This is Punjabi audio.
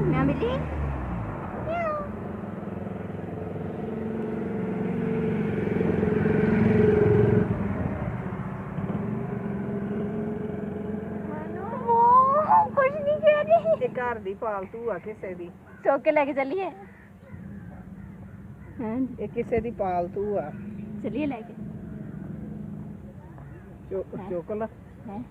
ਨਾ ਮਿਲੀ ਕੁਝ ਨਹੀਂ ਕਹਿ ਰਹੀ ਇਹ ਘਰ ਦੀ ਪਾਲਤੂ ਆ ਕਿਸੇ ਦੀ ਚੁੱਕ ਕੇ ਲੈ ਕੇ ਚੱਲੀਏ ਇਹ ਕਿਸੇ ਦੀ ਪਾਲਤੂ ਆ ਚੱਲੀਏ ਲੈ ਕੇ ਚੁੱਕ ਲਾ ਹੈ